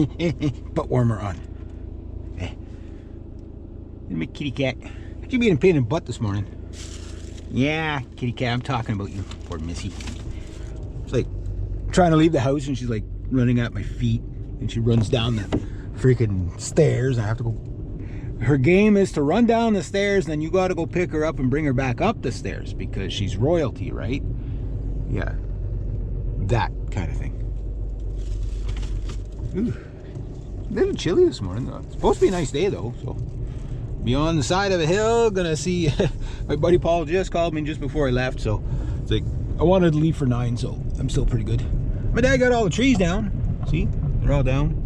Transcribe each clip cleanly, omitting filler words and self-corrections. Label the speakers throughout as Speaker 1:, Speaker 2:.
Speaker 1: Butt warmer on. My kitty cat. How'd you be in pain in the butt this morning? Yeah, kitty cat, I'm talking about you. Poor Missy. It's like trying to leave the house and she's like running at my feet and she runs down the freaking stairs. I have to go. Her game is to run down the stairs and then you got to go pick her up and bring her back up the stairs because she's royalty, right? Yeah. That kind of thing. Ooh. A little chilly this morning though. It's supposed to be a nice day though, so. Be on the side of a hill, gonna see. My buddy Paul just called me just before I left, so it's like I wanted to leave for 9, so I'm still pretty good. My dad got all the trees down. See, they're all down.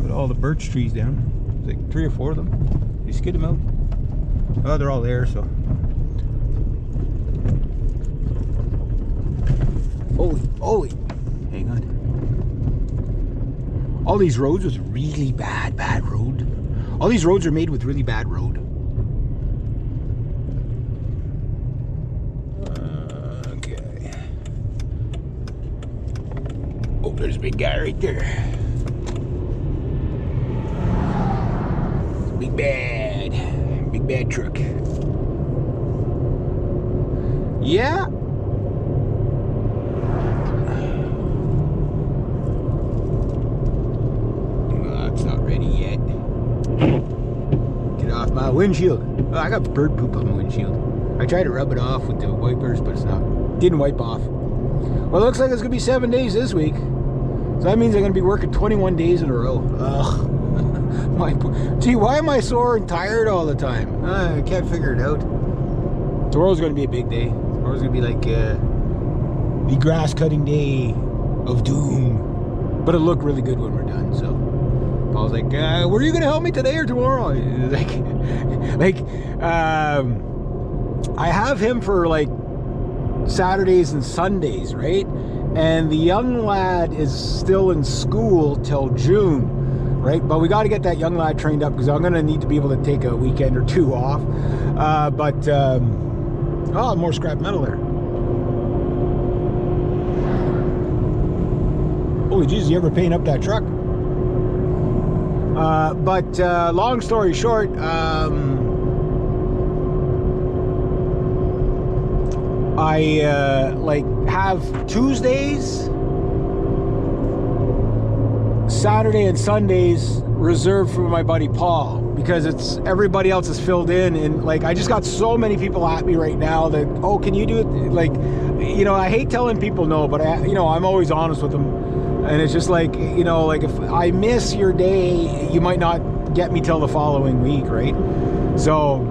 Speaker 1: Got all the birch trees down. There's like 3 or 4 of them. He skid them out. Oh, they're all there. So holy, hang on. All these roads was really bad road. All these roads are made with really bad road. Okay. Oh, there's a big guy right there. Big bad truck. Yeah. Oh, it's not ready yet. Get off my windshield. Oh, I got bird poop on my windshield. I tried to rub it off with the wipers, but it's not. Didn't wipe off. Well, it looks like it's gonna be 7 days this week. So that means I'm gonna be working 21 days in a row. Ugh. Gee, why am I sore and tired all the time? I can't figure it out. Tomorrow's gonna be a big day. Tomorrow's gonna be like the grass cutting day of doom. But it'll look really good when we're done, so. Paul's like, were you gonna help me today or tomorrow? I have him for like Saturdays and Sundays, right? And the young lad is still in school till June, right? But we got to get that young lad trained up because I'm gonna need to be able to take a weekend or 2 off. Oh, more scrap metal there. Holy Jesus, you ever paint up that truck? Long story short, I like have Tuesdays, Saturday and Sundays reserved for my buddy Paul because it's everybody else is filled in, and like I just got so many people at me right now that, oh, can you do it? Like, you know, I hate telling people no, but I'm always honest with them. And it's just like, you know, like if I miss your day, you might not get me till the following week, right? So,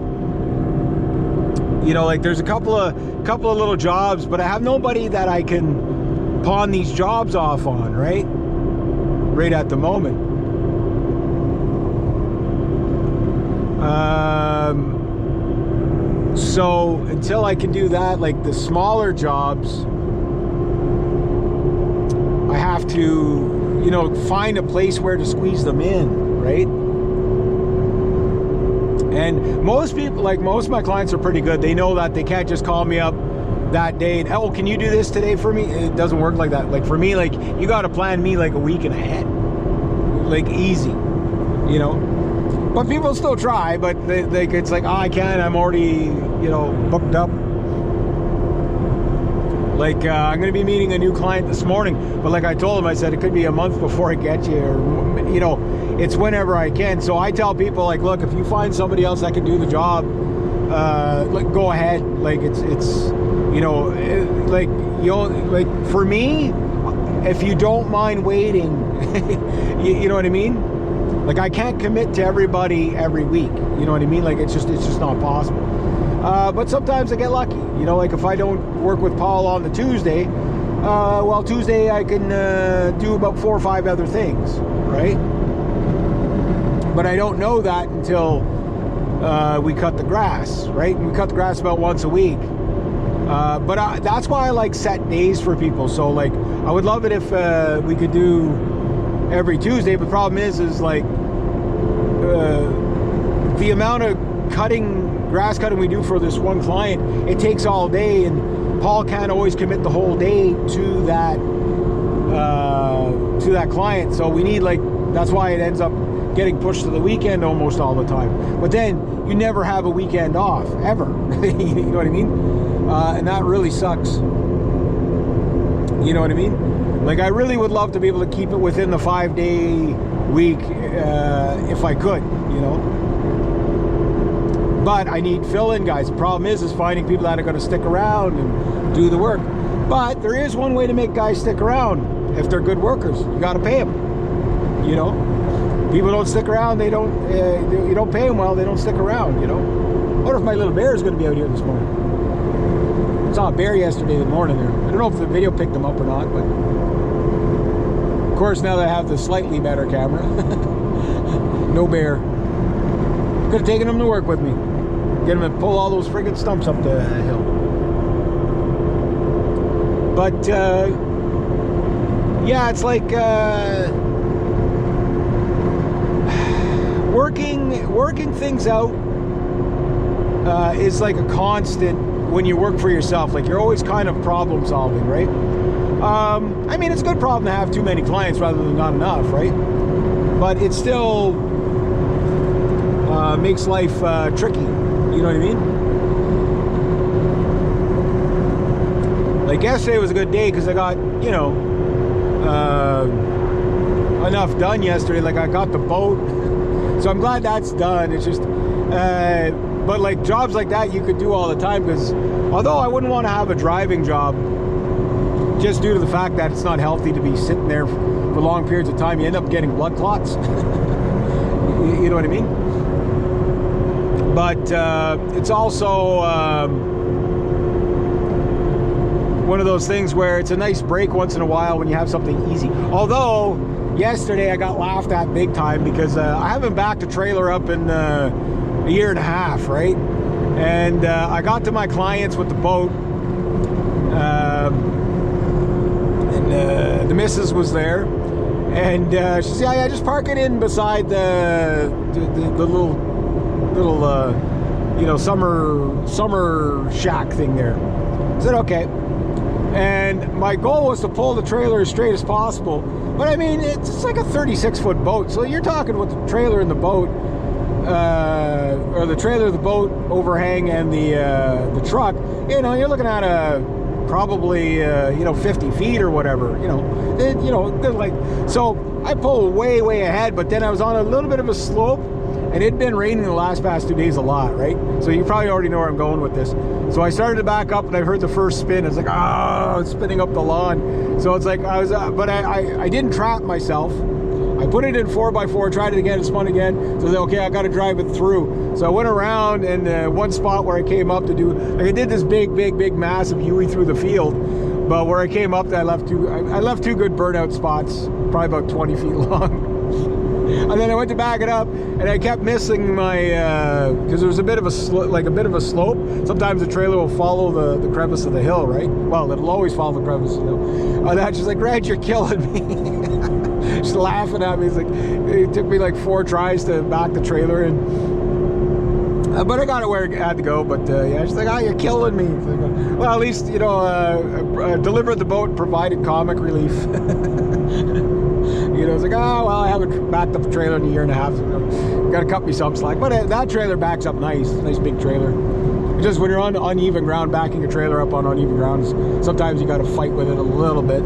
Speaker 1: you know, like there's a couple of little jobs, but I have nobody that I can pawn these jobs off on, right? Right at the moment. So until I can do that, like the smaller jobs, I have to, you know, find a place where to squeeze them in, right? And most people, like most of my clients are pretty good. They know that they can't just call me up that day and, oh, can you do this today for me? It doesn't work like that. Like for me, like you got to plan me like a week and ahead, like easy, you know? But people still try, but it's like, oh, I can't, I'm already, you know, booked up. Like, I'm going to be meeting a new client this morning, but like I told him, I said, it could be a month before I get you, or, you know, it's whenever I can. So I tell people, like, look, if you find somebody else that can do the job, like, go ahead. Like, it's you know, like, you know, like, for me, if you don't mind waiting, you know what I mean? Like, I can't commit to everybody every week, you know what I mean? Like, it's just not possible. But sometimes I get lucky, you know, like if I don't work with Paul on the Tuesday, well, Tuesday I can do about 4 or 5 other things, right? But I don't know that until we cut the grass, right? And we cut the grass about once a week. But that's why I like set days for people. So like, I would love it if we could do every Tuesday, but the problem is like the amount of grass cutting we do for this one client, it takes all day, and Paul can't always commit the whole day to that to that client. So we need, like, that's why it ends up getting pushed to the weekend almost all the time. But then you never have a weekend off ever. You know what I mean? And that really sucks. You know what I mean? Like, I really would love to be able to keep it within the 5-day week if I could, you know. But I need fill-in guys. The problem is finding people that are going to stick around and do the work. But there is one way to make guys stick around if they're good workers. You got to pay them. You know, people don't stick around. They don't. You don't pay them well. They don't stick around. You know. I wonder if my little bear is going to be out here this morning. I saw a bear yesterday morning there. I don't know if the video picked them up or not, but of course now that I have the slightly better camera, no bear. Could have taken him to work with me. Get him to pull all those friggin' stumps up the hill. But yeah, it's like working things out is like a constant when you work for yourself. Like, you're always kind of problem solving, right? I mean, it's a good problem to have too many clients rather than not enough, right? But it still makes life tricky. You know what I mean? Like, yesterday was a good day because I got, you know, enough done yesterday. Like, I got the boat, so I'm glad that's done. It's just but like, jobs like that you could do all the time, because although I wouldn't want to have a driving job just due to the fact that it's not healthy to be sitting there for long periods of time, you end up getting blood clots. You know what I mean? But it's also one of those things where it's a nice break once in a while when you have something easy. Although yesterday I got laughed at big time because I haven't backed a trailer up in a year and a half, right? And I got to my clients with the boat, and the missus was there, and she said, "Yeah, just park it in beside the little you know, summer shack thing there." I said, "Okay." And my goal was to pull the trailer as straight as possible, but I mean, it's like a 36-foot boat, so you're talking with the trailer in the boat, or the trailer, the boat overhang, and the truck. You know, you're looking at probably you know, 50 feet or whatever. You know, good, like, so I pulled way ahead, but then I was on a little bit of a slope, and it'd been raining the past 2 days a lot, right? So you probably already know where I'm going with this. So I started to back up, and I heard the first spin. I was like, oh, it's spinning up the lawn. So it's like I was, but I didn't trap myself. I put it in 4x4, tried it again, it spun again. So I said, okay, I got to drive it through. So I went around, and one spot where I came up to do, like, I did this big massive U-ey through the field. But where I came up, I left two good burnout spots, probably about 20 feet long. And then I went to back it up, and I kept missing my, because there was a bit of a slope. Sometimes the trailer will follow the crevice of the hill, right? Well, it'll always follow the crevice of the hill. And that's just like, Grant, you're killing me. Just laughing at me. It's like, it took me like 4 tries to back the trailer in. But I got it where it had to go. But yeah, she's like, oh, you're killing me. Like, well, at least, you know, delivered the boat and provided comic relief. You know, it's like, oh, well, I haven't backed up a trailer in a year and a half. So got to cut me some slack. But that trailer backs up nice. Nice big trailer. It's just when you're on uneven ground, backing a trailer up on uneven ground, sometimes you got to fight with it a little bit.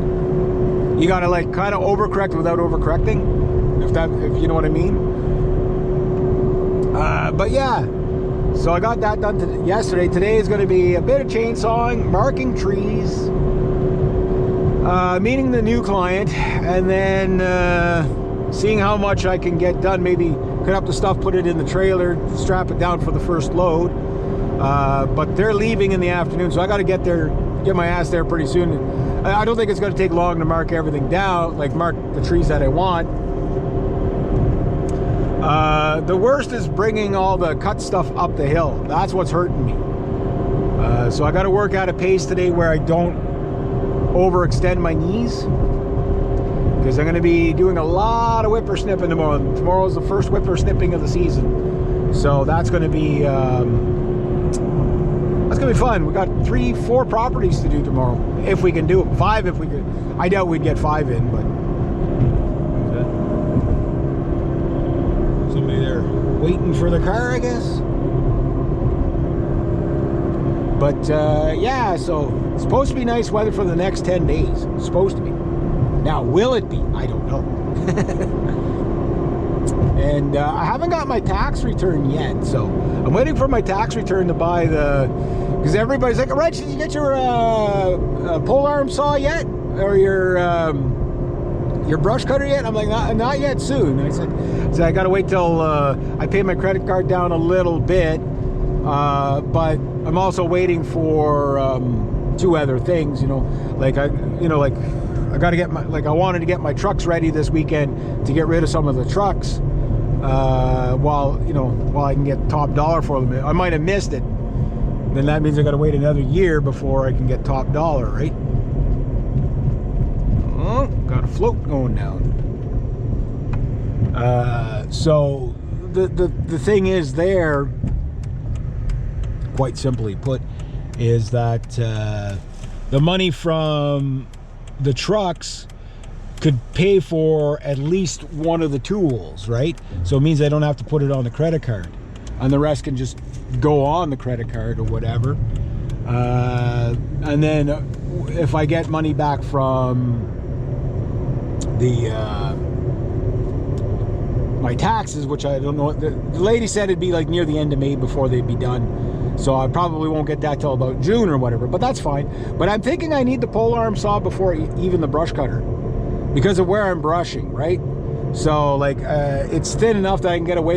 Speaker 1: You got to, like, kind of overcorrect without overcorrecting, if you know what I mean. But yeah, so I got that done yesterday. Today is going to be a bit of chainsawing, marking trees, meeting the new client, and then seeing how much I can get done. Maybe cut up the stuff, put it in the trailer, strap it down for the first load. But they're leaving in the afternoon, so I got to get my ass there pretty soon. I don't think it's going to take long to mark everything down, like mark the trees that I want. The worst is bringing all the cut stuff up the hill. That's what's hurting me. So I got to work at a pace today where I don't overextend my knees, because I'm going to be doing a lot of whippersnipping tomorrow. Tomorrow's the first whippersnipping of the season, so that's going to be it's gonna be fun. We got 4 properties to do tomorrow, if we can do it. 5 if we could. I doubt we'd get 5 in, but somebody there waiting for the car, I guess. But yeah, so it's supposed to be nice weather for the next 10 days. It's supposed to be. Now, will it be? I don't know. And I haven't got my tax return yet, so I'm waiting for my tax return to buy because everybody's like, Reg, did you get your pole arm saw yet, or your brush cutter yet? I'm like, not yet, soon. I said I gotta wait till I pay my credit card down a little bit, but I'm also waiting for 2 other things, I gotta get I wanted to get my trucks ready this weekend to get rid of some of the trucks, while I can get top dollar for them. I might have missed it. Then that means I gotta wait another year before I can get top dollar, right? Oh, got a float going down. So the thing is there, quite simply put, is that the money from the trucks could pay for at least one of the tools, right? So it means I don't have to put it on the credit card, and the rest can just go on the credit card or whatever. And then if I get money back from my taxes, which I don't know, the lady said it'd be like near the end of May before they'd be done, so I probably won't get that till about June or whatever, but that's fine. But I'm thinking I need the pole arm saw before even the brush cutter, because of where I'm brushing, right? So like it's thin enough that I can get away